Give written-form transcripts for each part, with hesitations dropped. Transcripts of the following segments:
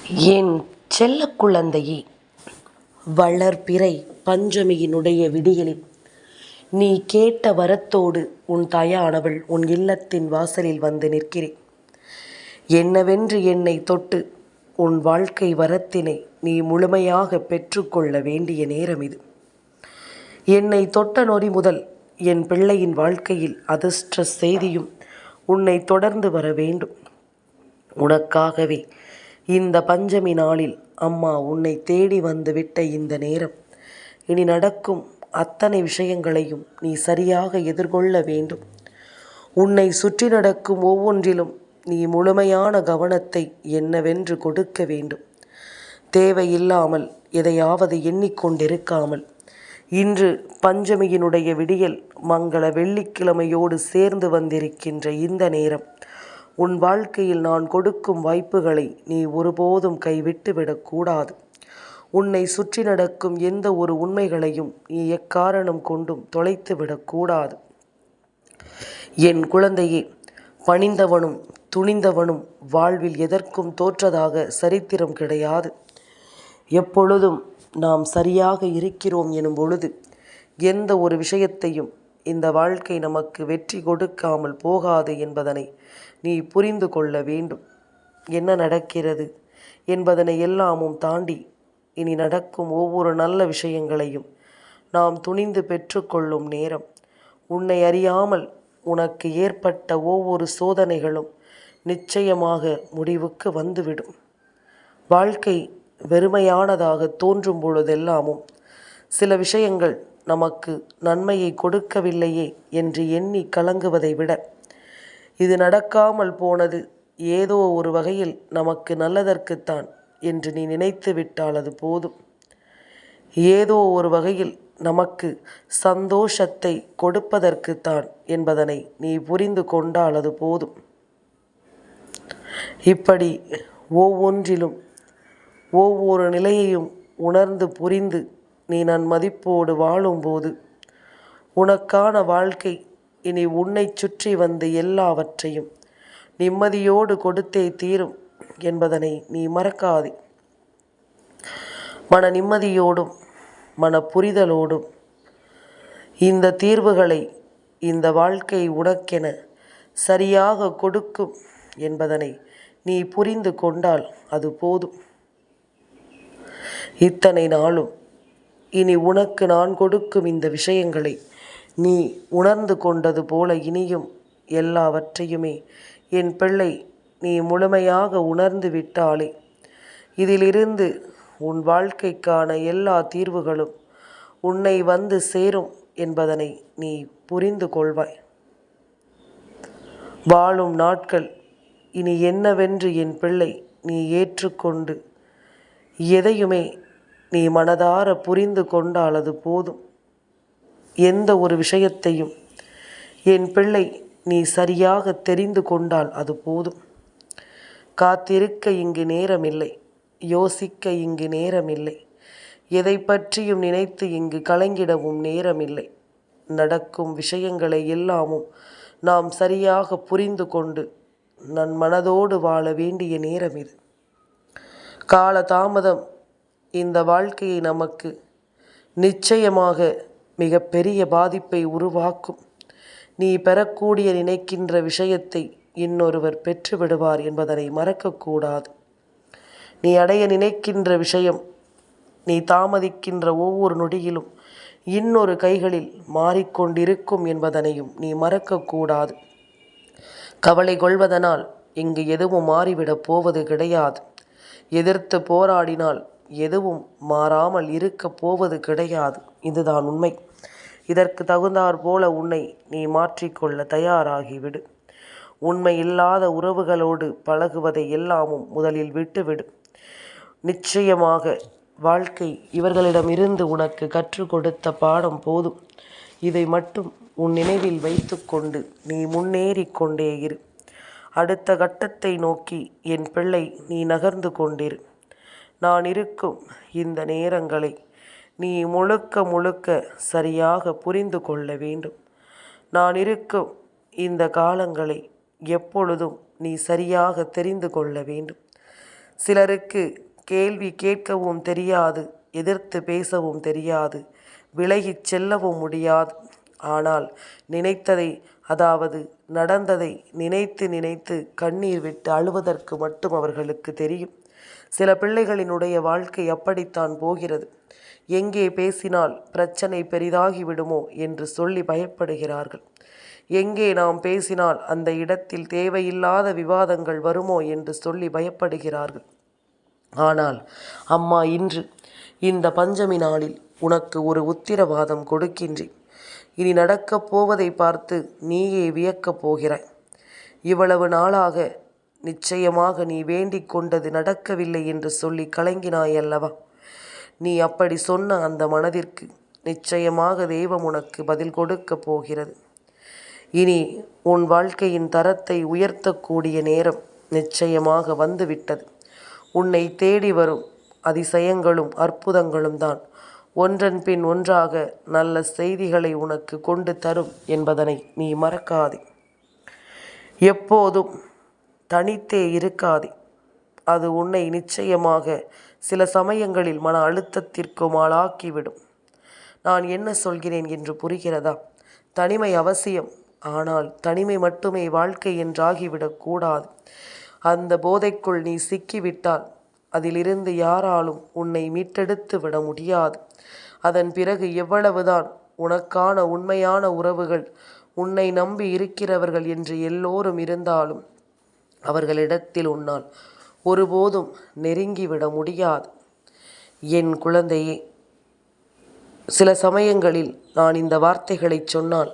என் செல்ல குழந்தையே, வளர்பிறை பஞ்சமியினுடைய விடியலில் நீ கேட்ட வரத்தோடு உன் தாயானவள் உன் இல்லத்தின் வாசலில் வந்து நிற்கிறேன். என்னவென்று என்னை தொட்டு உன் வாழ்க்கை வரத்தினை நீ முழுமையாக பெற்றுக்கொள்ள வேண்டிய நேரம் இது. என்னை தொட்ட நொடி முதல் என் பிள்ளையின் வாழ்க்கையில் அதிர்ஷ்ட செய்தியும் உன்னை தொடர்ந்து வர வேண்டும். உனக்காகவே இந்த பஞ்சமி நாளில் அம்மா உன்னை தேடி வந்து விட்ட இந்த நேரம், இனி நடக்கும் அத்தனை விஷயங்களையும் நீ சரியாக எதிர்கொள்ள வேண்டும். உன்னை சுற்றி நடக்கும் ஒவ்வொன்றிலும் நீ முழுமையான கவனத்தை என்னவென்று கொடுக்க வேண்டும். தேவையில்லாமல் எதையாவது எண்ணிக்கொண்டிருக்காமல், இன்று பஞ்சமியினுடைய விடியல் மங்கள வெள்ளிக்கிழமையோடு சேர்ந்து வந்திருக்கின்ற இந்த நேரம், உன் வாழ்க்கையில் நான் கொடுக்கும் வாய்ப்புகளை நீ ஒருபோதும் கைவிட்டு விடக்கூடாது. உன்னை சுற்றி நடக்கும் எந்த ஒரு உண்மைகளையும் நீ எக்காரணம் கொண்டும் தொலைத்து விடக்கூடாது. என் குழந்தையே, பணிந்தவனும் துணிந்தவனும் வாழ்வில் எதற்கும் தோற்றதாக சரித்திரம் கிடையாது. எப்பொழுதும் நாம் சரியாக இருக்கிறோம் எனும் பொழுது எந்த ஒரு விஷயத்தையும் இந்த வாழ்க்கை நமக்கு வெற்றி கொடுக்காமல் போகாது என்பதனை நீ புரிந்து கொள்ள வேண்டும். என்ன நடக்கிறது என்பதனை எல்லாமும் தாண்டி இனி நடக்கும் ஒவ்வொரு நல்ல விஷயங்களையும் நாம் துணிந்து பெற்றுக்கொள்ளும் நேரம். உன்னை அறியாமல் உனக்கு ஏற்பட்ட ஒவ்வொரு சோதனைகளும் நிச்சயமாக முடிவுக்கு வந்துவிடும். வாழ்க்கை வெறுமையானதாக தோன்றும் பொழுதெல்லாமும் சில விஷயங்கள் நமக்கு நன்மையை கொடுக்கவில்லையே என்று எண்ணி கலங்குவதை விட, இது நடக்காமல் போனது ஏதோ ஒரு வகையில் நமக்கு நல்லதற்குத்தான் என்று நீ நினைத்து விட்டால் அது போதும். ஏதோ ஒரு வகையில் நமக்கு சந்தோஷத்தை கொடுப்பதற்குத்தான் என்பதனை நீ புரிந்து கொண்டால் அது போதும். இப்படி ஒவ்வொன்றிலும் ஒவ்வொரு நிலையையும் உணர்ந்து புரிந்து நீ நன்மதிப்போடு வாழும்போது உனக்கான வாழ்க்கை இனி உன்னை சுற்றி வந்து எல்லாவற்றையும் நிம்மதியோடு கொடுத்தே தீரும் என்பதனை நீ மறக்காதே. மன நிம்மதியோடும் மன புரிதலோடும் இந்த தீர்வுகளை இந்த வாழ்க்கை உனக்கென சரியாக கொடுக்கும் என்பதனை நீ புரிந்து கொண்டால் அது போதும். இத்தனை நாளும் இனி உனக்கு நான் கொடுக்கும் இந்த விஷயங்களை நீ உணர்ந்து கொண்டது போல இனியும் எல்லாவற்றையுமே என் பிள்ளை நீ முழுமையாக உணர்ந்து விட்டாலே இதிலிருந்து உன் வாழ்க்கைக்கான எல்லா தீர்வுகளும் உன்னை வந்து சேரும் என்பதனை நீ புரிந்து கொள்வாய். வாழும் நாட்கள் இனி என்னவென்று என் பிள்ளை நீ ஏற்றுக்கொண்டு எதையுமே நீ மனதார புரிந்து கொண்டால் அது போதும். எந்த ஒரு விஷயத்தையும் என் பிள்ளை நீ சரியாக தெரிந்து கொண்டால் அது போதும். காத்திருக்க இங்கு நேரமில்லை, யோசிக்க இங்கு நேரமில்லை, எதை பற்றியும் நினைத்து இங்கு கலங்கிடவும் நேரமில்லை. நடக்கும் விஷயங்களை எல்லாமும் நாம் சரியாக புரிந்து கொண்டு நன் மனதோடு வாழ வேண்டிய நேரம் இது. கால தாமதம் இந்த வாழ்க்கையை நமக்கு நிச்சயமாக மிக பெரிய பாதிப்பை உருவாக்கும். நீ பெறக்கூடிய நினைக்கின்ற விஷயத்தை இன்னொருவர் பெற்று விடுவார் என்பதனை மறக்கக்கூடாது. நீ அடைய நினைக்கின்ற விஷயம் நீ தாமதிக்கின்ற ஒவ்வொரு நொடியிலும் இன்னொரு கைகளில் மாறிக்கொண்டிருக்கும் என்பதனையும் நீ மறக்கக்கூடாது. கவலை கொள்வதனால் இங்கு எதுவும் மாறிவிடப் போவது கிடையாது. எதிர்த்து போராடினால் எதுவும் மாறாமல் இருக்கப் போவது கிடையாது. இதுதான் உண்மை. இதற்கு தகுந்தாற் போல உன்னை நீ மாற்றிக்கொள்ள தயாராகிவிடு. உண்மை இல்லாத உறவுகளோடு பழகுவதை எல்லாமும் முதலில் விட்டுவிடு. நிச்சயமாக வாழ்க்கை இவர்களிடமிருந்து உனக்கு கற்றுக் கொடுத்த பாடம் போதும். இதை மட்டும் உன் நினைவில் வைத்து கொண்டு நீ முன்னேறி கொண்டே இரு. அடுத்த கட்டத்தை நோக்கி என் பிள்ளை நீ நகர்ந்து கொண்டிரு. நான் இருக்கும் இந்த நேரங்களை நீ முழுக்க முழுக்க சரியாக புரிந்து கொள்ள வேண்டும். நான் இருக்கும் இந்த காலங்களை எப்பொழுதும் நீ சரியாக தெரிந்து கொள்ள வேண்டும். சிலருக்கு கேள்வி கேட்கவும் தெரியாது, எதிர்த்து பேசவும் தெரியாது, விலகிச் செல்லவும் முடியாது. ஆனால் நினைத்ததை, அதாவது நடந்ததை நினைத்து நினைத்து கண்ணீர் விட்டு அழுவதற்கு மட்டும் அவர்களுக்கு தெரியும். சில பிள்ளைகளினுடைய வாழ்க்கை அப்படித்தான் போகிறது. எங்கே பேசினால் பிரச்சனை பெரிதாகிவிடுமோ என்று சொல்லி பயப்படுகிறார்கள். எங்கே நாம் பேசினால் அந்த இடத்தில் தேவையில்லாத விவாதங்கள் வருமோ என்று சொல்லி பயப்படுகிறார்கள். ஆனால் அம்மா இன்று இந்த பஞ்சமி நாளில் உனக்கு ஒரு உத்திரவாதம் கொடுக்கின்றேன். இனி நடக்கப் போவதை பார்த்து நீயே வியக்கப் போகிறாய். இவ்வளவு நாளாக நிச்சயமாக நீ வேண்டிக் கொண்டது நடக்கவில்லை என்று சொல்லி கலங்கினாய் அல்லவா? நீ அப்படி சொன்ன அந்த மனதிற்கு நிச்சயமாக தெய்வம் உனக்கு பதில் கொடுக்கப் போகிறது. இனி உன் வாழ்க்கையின் தரத்தை உயர்த்தக்கூடிய நேரம் நிச்சயமாக வந்துவிட்டது. உன்னை தேடி வரும் அதிசயங்களும் அற்புதங்களும் தான் ஒன்றன் பின் ஒன்றாக நல்ல செய்திகளை உனக்கு கொண்டு தரும் என்பதனை நீ மறக்காதே. எப்போதும் தனித்தே இருக்காதே. அது உன்னை நிச்சயமாக சில சமயங்களில் மன அழுத்தத்திற்கும் ஆளாக்கிவிடும். நான் என்ன சொல்கிறேன் என்று புரிகிறதா? தனிமை அவசியம். ஆனால் தனிமை மட்டுமே வாழ்க்கை என்றாகிவிடக்கூடாது. அந்த போதைக்குள் நீ சிக்கிவிட்டால் அதிலிருந்து யாராலும் உன்னை மீட்டெடுத்து விட முடியாது. அதன் பிறகு எவ்வளவுதான் உனக்கான உண்மையான உறவுகள், உன்னை நம்பி இருக்கிறவர்கள் என்று எல்லோரும் இருந்தாலும் அவர்களிடத்தில் உன்னால் ஒருபோதும் நெருங்கிவிட முடியாது. என் குழந்தையே, சில சமயங்களில் நான் இந்த வார்த்தைகளை சொன்னால்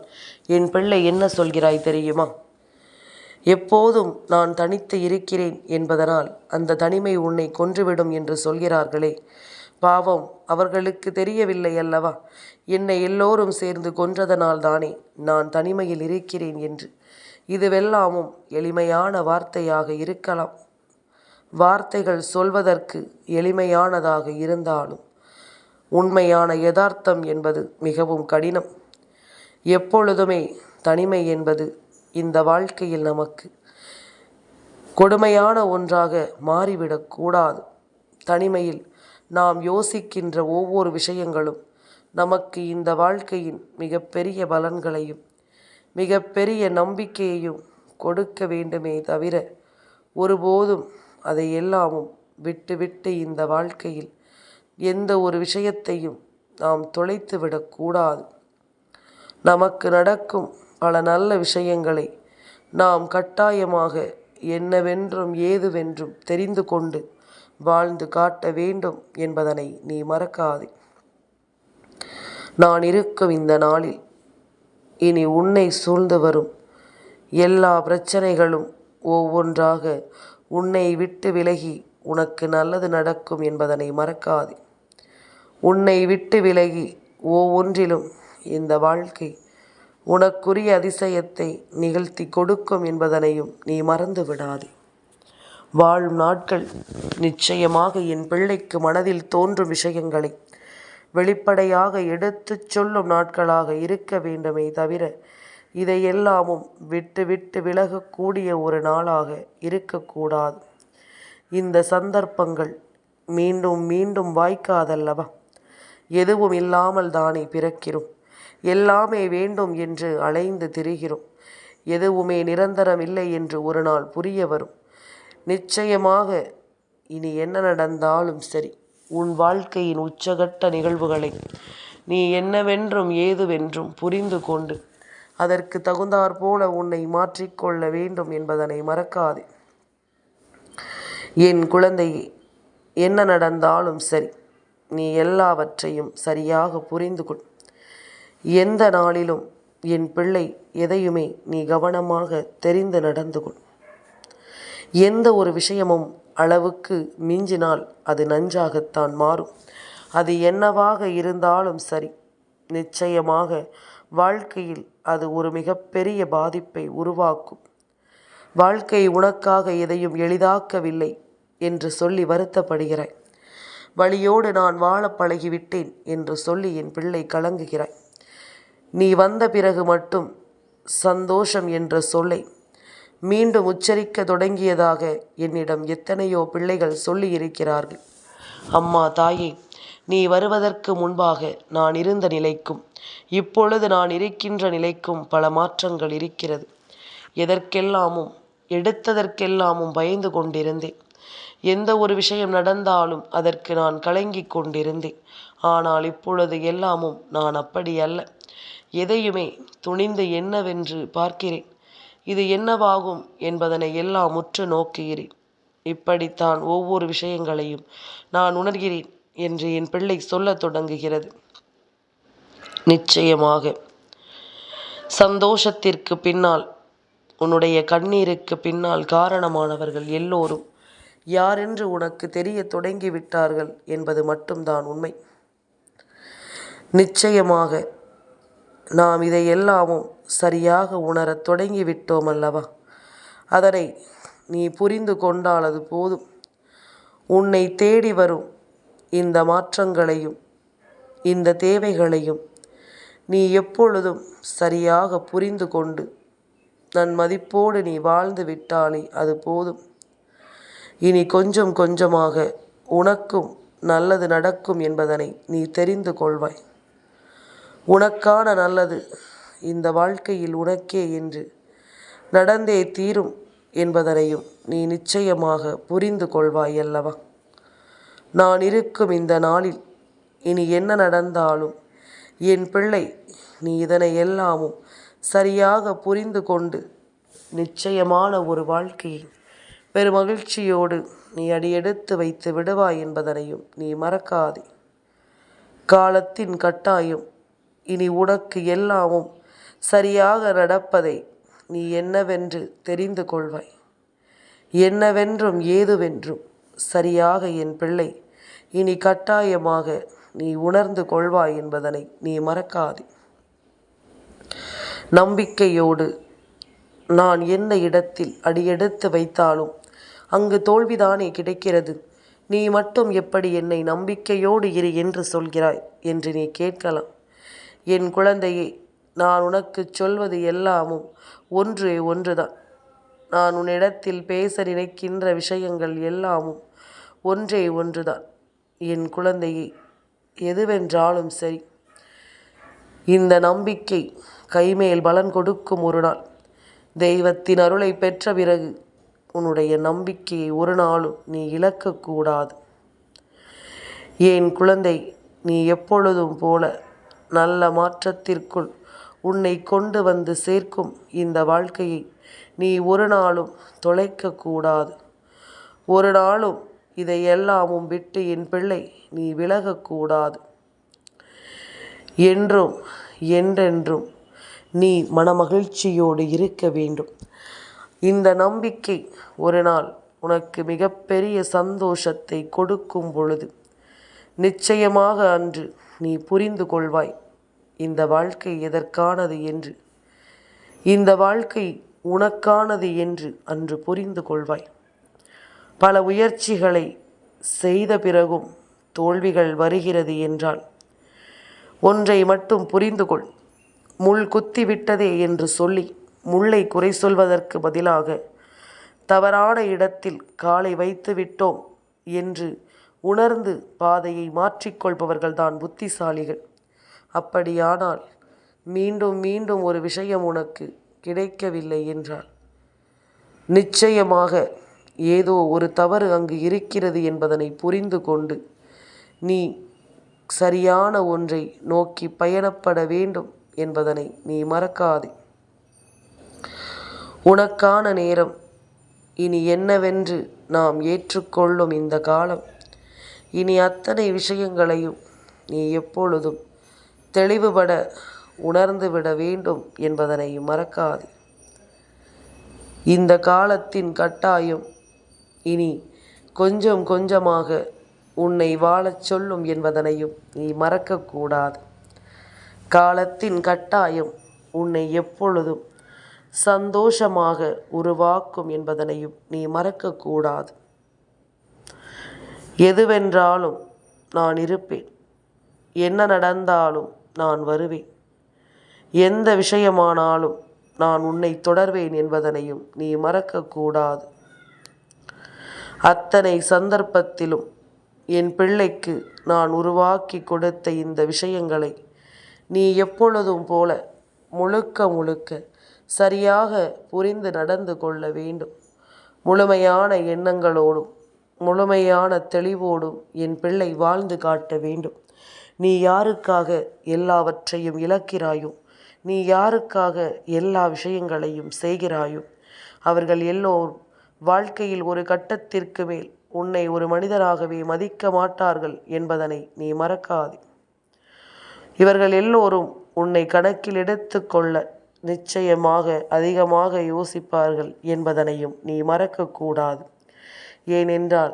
என் பிள்ளை என்ன சொல்கிறாய் தெரியுமா? எப்போதும் நான் தனித்து இருக்கிறேன் என்பதனால் அந்த தனிமை உன்னை கொன்றுவிடும் என்று சொல்கிறார்களே. பாவம், அவர்களுக்கு தெரியவில்லை அல்லவா என்னை எல்லோரும் சேர்ந்து கொன்றதனால் தானே நான் தனிமையில் இருக்கிறேன் என்று. இதுவெல்லாமும் எளிமையான வார்த்தையாக இருக்கலாம். வார்த்தைகள் சொல்வதற்கு எளிமையானதாக இருந்தாலும் உண்மையான யதார்த்தம் என்பது மிகவும் கடினம். எப்பொழுதுமே தனிமை என்பது இந்த வாழ்க்கையில் நமக்கு கொடுமையான ஒன்றாக மாறிவிடக்கூடாது. தனிமையில் நாம் யோசிக்கின்ற ஒவ்வொரு விஷயங்களும் நமக்கு இந்த வாழ்க்கையின் மிகப்பெரிய பலன்களையும் மிகப்பெரிய நம்பிக்கையையும் கொடுக்க வேண்டுமே தவிர ஒருபோதும் அதை எல்லாமும் விட்டு இந்த வாழ்க்கையில் எந்த ஒரு விஷயத்தையும் நாம் தொலைத்து விடக்கூடாது. நமக்கு நடக்கும் பல நல்ல விஷயங்களை நாம் கட்டாயமாக என்னவென்றும் ஏதுவென்றும் தெரிந்து கொண்டு வாழ்ந்து காட்ட வேண்டும் என்பதனை நீ மறக்காதே. நான் இருக்கும் இந்த நாளில் இனி உன்னை சூழ்ந்து வரும் எல்லா பிரச்சனைகளும் ஒவ்வொன்றாக உன்னை விட்டு விலகி உனக்கு நல்லது நடக்கும் என்பதனை மறக்காதே. உன்னை விட்டு விலகி ஒவ்வொன்றிலும் இந்த வாழ்க்கை உனக்குரிய அதிசயத்தை நிகழ்த்தி கொடுக்கும் என்பதனையும் நீ மறந்து விடாதே. வாழும் நாட்கள் நிச்சயமாக என் பிள்ளைக்கு மனதில் தோன்றும் விஷயங்களை வெளிப்படையாக எடுத்துச் சொல்லும் நாட்களாக இருக்க வேண்டுமே தவிர இதையெல்லாமும் விட்டு விலகக்கூடிய ஒரு நாளாக இருக்கக்கூடாது. இந்த சந்தர்ப்பங்கள் மீண்டும் மீண்டும் வாய்க்காதல்லவா? எதுவும் இல்லாமல் தானே பிறக்கிறோம். எல்லாமே வேண்டும் என்று அலைந்து திரிகிறோம். எதுவுமே நிரந்தரம் இல்லை என்று ஒரு நாள் புரிய வரும். நிச்சயமாக இனி என்ன நடந்தாலும் சரி, உன் வாழ்க்கையின் உச்சகட்ட நிகழ்வுகளை நீ என்னவென்றும் ஏதுவென்றும் புரிந்து கொண்டு அதற்கு தகுந்தாற்போல உன்னை மாற்றிக்கொள்ள வேண்டும் என்பதனை மறக்காதே. என் குழந்தையே, என்ன நடந்தாலும் சரி, நீ எல்லாவற்றையும் சரியாக புரிந்து கொள். எந்த நாளிலும் என் பிள்ளை எதையுமே நீ கவனமாக தெரிந்து நடந்து கொள். எந்த ஒரு விஷயமும் அளவுக்கு மிஞ்சினால் அது நஞ்சாகத்தான் மாறும். அது என்னவாக இருந்தாலும் சரி, நிச்சயமாக வாழ்க்கையில் அது ஒரு மிகப்பெரிய பாதிப்பை உருவாக்கும். வாழ்க்கை உனக்காக எதையும் எளிதாக்கவில்லை என்று சொல்லி வருத்தப்படுகிறாய். வழியோடு நான் வாழ பழகிவிட்டேன் என்று சொல்லி என் பிள்ளை கலங்குகிறாய். நீ வந்த பிறகு மட்டும் சந்தோஷம் என்ற சொல்லை மீண்டும் உச்சரிக்க தொடங்கியதாக என்னிடம் எத்தனையோ பிள்ளைகள் சொல்லி இருக்கிறார்கள். அம்மா தாயே, நீ வருவதற்கு முன்பாக நான் இருந்த நிலைக்கும் இப்பொழுது நான் இருக்கின்ற நிலைக்கும் பல மாற்றங்கள் இருக்கிறது. எதற்கெல்லாமும் எடுத்ததற்கெல்லாமும் பயந்து கொண்டிருந்தேன். எந்த ஒரு விஷயம் நடந்தாலும் அதற்கு நான் கலங்கிக் கொண்டிருந்தேன். ஆனால் இப்பொழுது எல்லாமும் நான் அப்படி அல்ல. எதையுமே துணிந்து என்னவென்று பார்க்கிறேன். இது என்னவாகும் என்பதனை எல்லாம் உற்று நோக்குகிறேன். இப்படித்தான் ஒவ்வொரு விஷயங்களையும் நான் உணர்கிறேன் என்று என் பிள்ளை சொல்லத் தொடங்குகிறது. நிச்சயமாக சந்தோஷத்திற்கு பின்னால், உன்னுடைய கண்ணீருக்கு பின்னால் காரணமானவர்கள் எல்லோரும் யாரென்று உனக்கு தெரிய தொடங்கிவிட்டார்கள் என்பது மட்டும்தான் உண்மை. நிச்சயமாக நாம் இதையெல்லாமும் சரியாக உணரத் தொடங்கிவிட்டோம் அல்லவா? அதனை நீ புரிந்து கொண்டால் அது போதும். உன்னை தேடி வரும் இந்த மாற்றங்களையும் இந்த தேவைகளையும் நீ எப்பொழுதும் சரியாக புரிந்து கொண்டு நன்மதிப்போடு நீ வாழ்ந்து விட்டாலே அது போதும். இனி கொஞ்சம் கொஞ்சமாக உனக்கும் நல்லது நடக்கும் என்பதனை நீ தெரிந்து கொள்வாய். உனக்கான நல்லது இந்த வாழ்க்கையில் உனக்கே என்று நடந்தே தீரும் என்பதனையும் நீ நிச்சயமாக புரிந்து கொள்வாய் அல்லவா? நான் இருக்கும் இந்த நாளில் இனி என்ன நடந்தாலும் என் பிள்ளை, நீ இதனை எல்லாமும் சரியாக புரிந்து கொண்டு நிச்சயமான ஒரு வாழ்க்கையை பெருமகிழ்ச்சியோடு நீ அடியெடுத்து வைத்து விடுவாய் என்பதனையும் நீ மறக்காதே. காலத்தின் கட்டாயம் இனி உனக்கு எல்லாமும் சரியாக நடப்பதை நீ என்னவென்று தெரிந்து கொள்வாய். என்னவென்றும் ஏதுவென்றும் சரியாக என் பிள்ளை இனி கட்டாயமாக நீ உணர்ந்து கொள்வாய் என்பதனை நீ மறக்காதே. நம்பிக்கையோடு நான் எந்த இடத்தில் அடியெடுத்து வைத்தாலும் அங்கு தோல்விதானே கிடைக்கிறது. நீ மட்டும் எப்படி என்னை நம்பிக்கையோடு இரு என்று சொல்கிறாய் என்று நீ கேட்கலாம். என் குழந்தையே, நான் உனக்கு சொல்வது எல்லாமும் ஒன்றே ஒன்றுதான். நான் உன்னிடத்தில் பேச நினைக்கின்ற விஷயங்கள் எல்லாமும் ஒன்றே ஒன்றுதான். என் குழந்தையே, எதுவென்றாலும் சரி, இந்த நம்பிக்கை கைமேல் பலன் கொடுக்கும் ஒரு நாள். தெய்வத்தின் அருளை பெற்ற பிறகு உன்னுடைய நம்பிக்கையை ஒரு நாளும் நீ இழக்கக்கூடாது. என் குழந்தை, நீ எப்பொழுதும் போல நல்ல மாற்றத்திற்குள் உன்னை கொண்டு வந்து சேர்க்கும் இந்த வாழ்க்கையை நீ ஒரு நாளும் தொலைக்கக்கூடாது. ஒரு நாளும் இதையெல்லாமும் விட்டு என் பிள்ளை நீ விலகக்கூடாது. என்றும் என்றென்றும் நீ மனமகிழ்ச்சியோடு இருக்க வேண்டும். இந்த நம்பிக்கை ஒரு நாள் உனக்கு மிகப்பெரிய சந்தோஷத்தை கொடுக்கும் பொழுது நிச்சயமாக அன்று நீ புரிந்து கொள்வாய் இந்த வாழ்க்கை எதற்கானது என்று. இந்த வாழ்க்கை உனக்கானது என்று அன்று புரிந்து கொள்வாய். பல முயற்சிகளை செய்த பிறகும் தோல்விகள் வருகிறது என்றால் ஒன்றை மட்டும் புரிந்து கொள். முள் குத்திவிட்டதே என்று சொல்லி முள்ளை குறை சொல்வதற்கு பதிலாக தவறான இடத்தில் காலை வைத்து விட்டோம் என்று உணர்ந்து பாதையை மாற்றிக்கொள்பவர்கள்தான் புத்திசாலிகள். அப்படியானால் மீண்டும் மீண்டும் ஒரு விஷயம் உனக்கு கிடைக்கவில்லை என்றால் நிச்சயமாக ஏதோ ஒரு தவறு அங்கு இருக்கிறது என்பதனை புரிந்து கொண்டு நீ சரியான ஒன்றை நோக்கி பயணப்பட வேண்டும் என்பதனை நீ மறக்காதே. உனக்கான நேரம் இனி என்னவென்று நாம் ஏற்றுக்கொள்ளும் இந்த காலம். இனி அத்தனை விஷயங்களையும் நீ எப்பொழுதும் தெளிவுபட உணர்ந்துவிட வேண்டும் என்பதனை மறக்காதே. இந்த காலத்தின் கட்டாயம் இனி கொஞ்சம் கொஞ்சமாக உன்னை வாழச் சொல்லும் என்பதனையும் நீ மறக்கக்கூடாது. காலத்தின் கட்டாயம் உன்னை எப்பொழுதும் சந்தோஷமாக உருவாக்கும் என்பதனையும் நீ மறக்கக்கூடாது. எதுவென்றாலும் நான் இருப்பேன். என்ன நடந்தாலும் நான் வருவேன். எந்த விஷயமானாலும் நான் உன்னை தொடர்வேன் என்பதனையும் நீ மறக்கக்கூடாது. அத்தனை சந்தர்ப்பத்திலும் என் பிள்ளைக்கு நான் உருவாக்கி கொடுத்த இந்த விஷயங்களை நீ எப்பொழுதும் போல முழுக்க முழுக்க சரியாக புரிந்து நடந்து கொள்ள வேண்டும். முழுமையான எண்ணங்களோடும் முழுமையான தெளிவோடும் என் பிள்ளை வாழ்ந்து காட்ட வேண்டும். நீ யாருக்காக எல்லாவற்றையும் இழக்கிறாயோ, நீ யாருக்காக எல்லா விஷயங்களையும் செய்கிறாயோ, அவர்கள் எல்லோரும் வாழ்க்கையில் ஒரு கட்டத்திற்கு மேல் உன்னை ஒரு மனிதராகவே மதிக்க மாட்டார்கள் என்பதனை நீ மறக்காதே. இவர்கள் எல்லோரும் உன்னை கணக்கில் எடுத்து கொள்ள நிச்சயமாக அதிகமாக யோசிப்பார்கள் என்பதனையும் நீ மறக்கக்கூடாது. ஏனென்றால்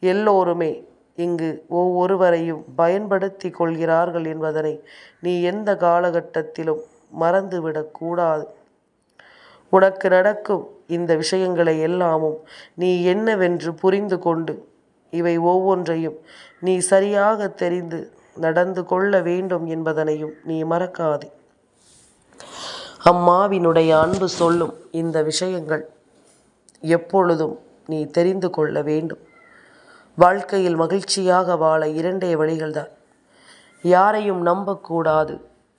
எல்லோருமே இங்கு ஒவ்வொருவரையும் பயன்படுத்தி கொள்கிறார்கள் என்பதனை நீ எந்த காலகட்டத்திலும் மறந்துவிடக்கூடாது. உனக்கு நடக்கும் இந்த விஷயங்களை எல்லாமும் நீ என்னவென்று புரிந்து கொண்டு இவை ஒவ்வொன்றையும் நீ சரியாக தெரிந்து நடந்து கொள்ள வேண்டும் என்பதனையும் நீ மறக்காதே. அம்மாவினுடைய அன்பு சொல்லும் இந்த விஷயங்கள் எப்பொழுதும் நீ தெரிந்து கொள்ள வேண்டும். வாழ்க்கையில் மகிழ்ச்சியாக வாழ இரண்டே வழிகள்தான். யாரையும் நம்பக்கூடாது,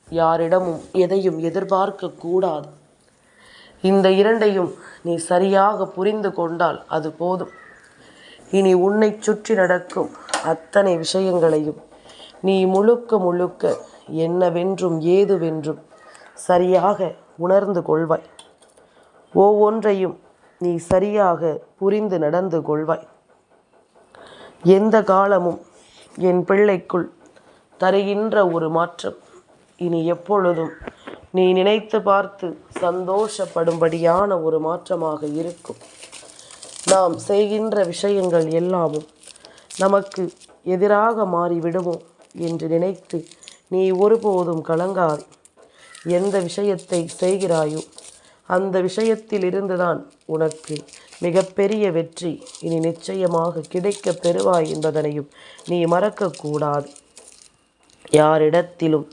யாரிடமும் எதையும் எதிர்பார்க்கக்கூடாது. இந்த இரண்டையும் நீ சரியாக புரிந்து கொண்டால் அது போதும். இனி உன்னை சுற்றி நடக்கும் அத்தனை விஷயங்களையும் நீ முழுக்க முழுக்க என்னவென்றும் ஏதுவென்றும் சரியாக உணர்ந்து கொள்வாய். ஒவ்வொன்றையும் நீ சரியாக புரிந்து நடந்து கொள்வாய். எந்த காலமும் என் பிள்ளைக்குள் தருகின்ற ஒரு மாற்றம் இனி எப்பொழுதும் நீ நினைத்து பார்த்து சந்தோஷப்படும்படியான ஒரு மாற்றமாக இருக்கும். நாம் செய்கின்ற விஷயங்கள் எல்லாமும் நமக்கு எதிராக மாறிவிடுமோ என்று நினைத்து நீ ஒருபோதும் கலங்காதே. எந்த விஷயத்தை செய்கிறாயோ அந்த விஷயத்தில் இருந்துதான் உனக்கு மிகப்பெரிய வெற்றி இனி நிச்சயமாக கிடைக்க பெறுவாய் என்பதனையும் நீ மறக்கக்கூடாது. யாரிடத்திலும்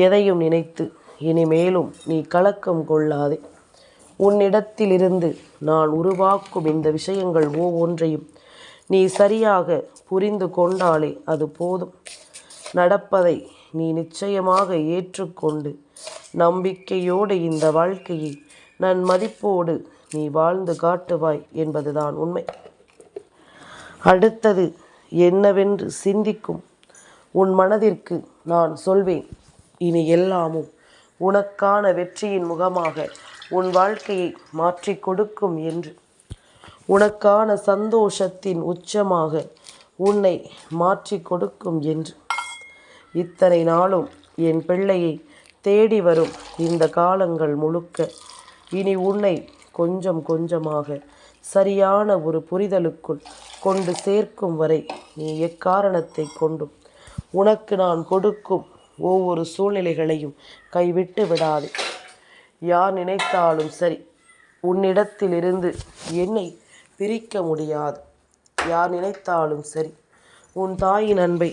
எதையும் நினைத்து இனிமேலும் நீ கலக்கம் கொள்ளாதே. உன்னிடத்திலிருந்து நான் உருவாக்கும் இந்த விஷயங்கள் ஒவ்வொன்றையும் நீ சரியாக புரிந்து கொண்டாலே அது போதும். நடப்பதை நீ நிச்சயமாக ஏற்றுக்கொண்டு நம்பிக்கையோடு இந்த வாழ்க்கையை நன்மதிப்போடு நீ வாழ்ந்து காட்டுவாய் என்பதுதான் உண்மை. அடுத்தது என்னவென்று சிந்திக்கும் உன் மனதிற்கு நான் சொல்வேன். இனி எல்லாமும் உனக்கான வெற்றியின் முகமாக உன் வாழ்க்கையை மாற்றி கொடுக்கும் என்று, உனக்கான சந்தோஷத்தின் உச்சமாக உன்னை மாற்றி கொடுக்கும் என்று. இத்தனை நாளும் என் பிள்ளையை தேடி வரும் இந்த காலங்கள் முழுக்க இனி உன்னை கொஞ்சம் கொஞ்சமாக சரியான ஒரு புரிதலுக்குள் கொண்டு சேர்க்கும் வரை நீ எக்காரணத்தை கொண்டும் உனக்கு நான் கொடுக்கும் ஒவ்வொரு சூழ்நிலைகளையும் கைவிட்டு விடாதே. யார் நினைத்தாலும் சரி, உன்னிடத்திலிருந்து என்னை பிரிக்க முடியாது. யார் நினைத்தாலும் சரி, உன் தாயின் அன்பை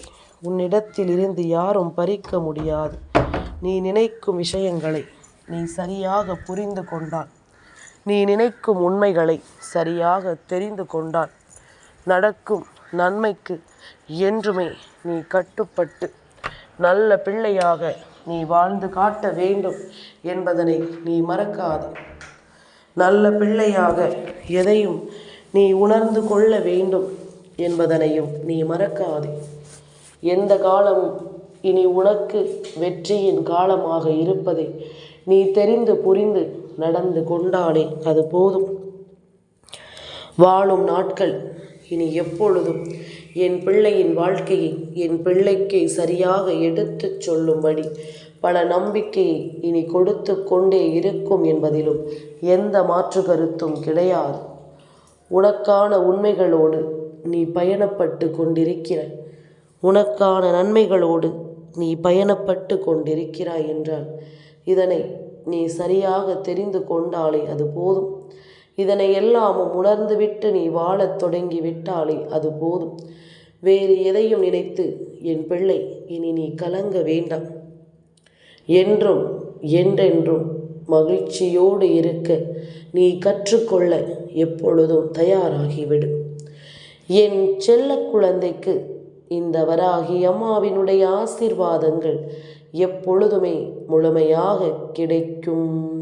உன்னிடத்திலிருந்து யாரும் பறிக்க முடியாது. நீ நினைக்கும் விஷயங்களை நீ சரியாக புரிந்து கொண்டால், நீ நினைக்கும் உண்மைகளை சரியாக தெரிந்து கொண்டால், நடக்கும் நன்மைக்கு என்றுமே நீ கட்டுப்பட்டு நல்ல பிள்ளையாக நீ வாழ்ந்து காட்ட வேண்டும் என்பதனை நீ மறக்காதே. நல்ல பிள்ளையாக எதையும் நீ உணர்ந்து கொள்ள வேண்டும் என்பதனையும் நீ மறக்காதே. எந்த காலமும் இனி உனக்கு வெற்றியின் காலமாக இருப்பதை நீ தெரிந்து புரிந்து நடந்து கொண்டாலே அது போதும். வாழும் நாட்கள் இனி எப்பொழுதும் என் பிள்ளையின் வாழ்க்கையை என் பிள்ளைக்கு சரியாக எடுத்துச் சொல்லும்படி பல நம்பிக்கையை இனி கொடுத்து கொண்டே இருக்கும் என்பதிலும் எந்த மாற்று கருத்தும் கிடையாது. உனக்கான உண்மைகளோடு நீ பயணப்பட்டு கொண்டிருக்கிறாய், உனக்கான நன்மைகளோடு நீ பயணப்பட்டு கொண்டிருக்கிறாய் என்றால் இதனை நீ சரியாக தெரிந்து கொண்டாலே அது போதும். இதனை எல்லாமும் உணர்ந்துவிட்டு நீ வாழத் தொடங்கி விட்டாலே அது போதும். வேறு எதையும் நினைத்து என் பிள்ளை இனி நீ கலங்க வேண்டாம். என்றும் என்றென்றும் மகிழ்ச்சியோடு இருக்க நீ கற்றுக்கொள்ள எப்பொழுதும் தயாராகிவிடு. என் செல்ல குழந்தைக்கு இந்த வராகி அம்மாவினுடைய ஆசீர்வாதங்கள் எப்பொழுதுமே முழுமையாக கிடைக்கும்.